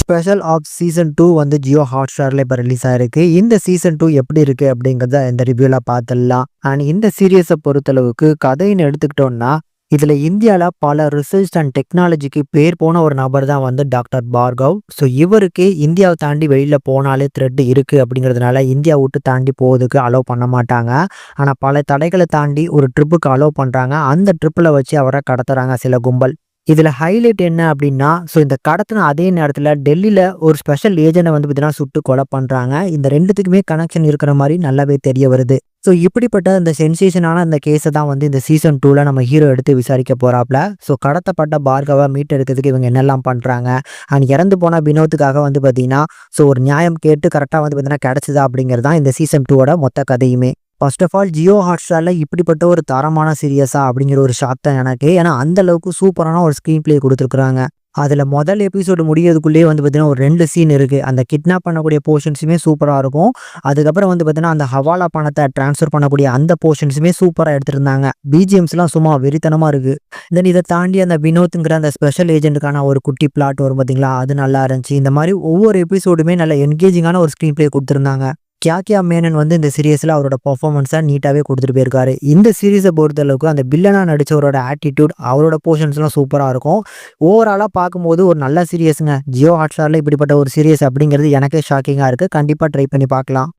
Special of season 2 வந்து ஜியோ ஹாட்ஸ்டார்ல இப்போ release ஆயிருக்கு. இந்த சீசன் 2 எப்படி இருக்கு அப்படிங்கிறத இந்த ரிவ்யூல பார்த்துடலாம். அண்ட் இந்த சீரியஸை பொறுத்தளவுக்கு கதைன்னு எடுத்துக்கிட்டோம்னா, இதுல இந்தியால பல ரிசர்ச் அண்ட் டெக்னாலஜிக்கு பேர் போன ஒரு நபர் தான் வந்து டாக்டர் பார்கவ். ஸோ இவருக்கு இந்தியாவை தாண்டி வெளியில போனாலே த்ரெட் இருக்கு அப்படிங்கிறதுனால இந்தியா விட்டு தாண்டி போவதுக்கு அலோவ் பண்ண மாட்டாங்க. ஆனா பல தடைகளை தாண்டி ஒரு ட்ரிப்புக்கு அலோவ் பண்றாங்க. அந்த ட்ரிப்பில் வச்சு அவரை கடத்துறாங்க சில கும்பல். இதுல ஹைலைட் என்ன அப்படின்னா, ஸோ இந்த கடத்தின அதே நேரத்துல டெல்லியில ஒரு ஸ்பெஷல் ஏஜென்ட்டை வந்து பார்த்தீங்கன்னா சுட்டு கொலை பண்றாங்க. இந்த 2த்துக்குமே கனெக்ஷன் இருக்கிற மாதிரி நல்லாவே தெரிய வருது. ஸோ இப்படிப்பட்ட இந்த சென்சேஷனான இந்த கேஸை தான் வந்து இந்த சீசன் 2ல நம்ம ஹீரோ எடுத்து விசாரிக்க போறாப்ல. ஸோ கடத்தப்பட்ட பார்கவா மீட்டெடுக்கிறதுக்கு இவங்க என்னெல்லாம் பண்றாங்க, அண்ட் இறந்து போன வினோத்துக்காக வந்து பார்த்தீங்கன்னா ஸோ ஒரு நியாயம் கேட்டு கரெக்டாக வந்து பார்த்தீங்கன்னா கிடைச்சதா அப்படிங்கிறது தான் இந்த சீசன் 2வோட மொத்த கதையுமே. ஃபர்ஸ்ட் ஆஃப் ஆல் ஜியோ ஹாட்ஸ்டார்ல இப்படிப்பட்ட ஒரு தரமான சீரியஸா அப்படிங்கிற ஒரு ஷாக் தான் எனக்கு. ஏன்னா அந்த அளவுக்கு சூப்பரான ஒரு ஸ்க்ரீன் பிளே கொடுத்துருக்காங்க. அதுல முதல் எபிசோடு முடியறதுக்குள்ளேயே வந்து பார்த்தீங்கன்னா ஒரு 2 சீன் இருக்கு. அந்த கிட்னாப் பண்ணக்கூடிய போர்ஷன்ஸுமே சூப்பரா இருக்கும். அதுக்கப்புறம் வந்து பார்த்தீங்கன்னா அந்த ஹவாலா பணத்தை டிரான்ஸ்ஃபர் பண்ணக்கூடிய அந்த போர்ஷன்ஸுமே சூப்பரா எடுத்திருந்தாங்க. பிஜிஎம்ஸ்லாம் சும்மா வெறித்தனமா இருக்கு. தென் இதை தாண்டி அந்த வினோத்துங்கிற அந்த ஸ்பெஷல் ஏஜென்ட்டுக்கான ஒரு குட்டி பிளாட் வரும் பார்த்தீங்களா, அது நல்லா இருந்துச்சு. இந்த மாதிரி ஒவ்வொரு எபிசோடுமே நல்ல என்கேஜிங்கான ஒரு ஸ்க்ரீன் பிளே கொடுத்துருந்தாங்க. கியா மேனன் வந்து இந்த சீரியஸில் அவரோட பர்ஃபார்மன்ஸை நீட்டாகவே கொடுத்துட்டு போயிருக்காரு. இந்த சீரீஸை பொறுத்தளவுக்கு அந்த வில்லனா நடிச்சவரோட ஆட்டிடியூட், அவரோட போர்ஷன்ஸ்லாம் சூப்பராக இருக்கும். ஓவராலாக பார்க்கும்போது ஒரு நல்ல சீரியஸுங்க. ஜியோ ஹாட்ஸ்டாரில் இப்படிப்பட்ட ஒரு சீரியஸ் அப்படிங்கிறது எனக்கே ஷாக்கிங்காக இருக்குது. கண்டிப்பாக ட்ரை பண்ணி பார்க்கலாம்.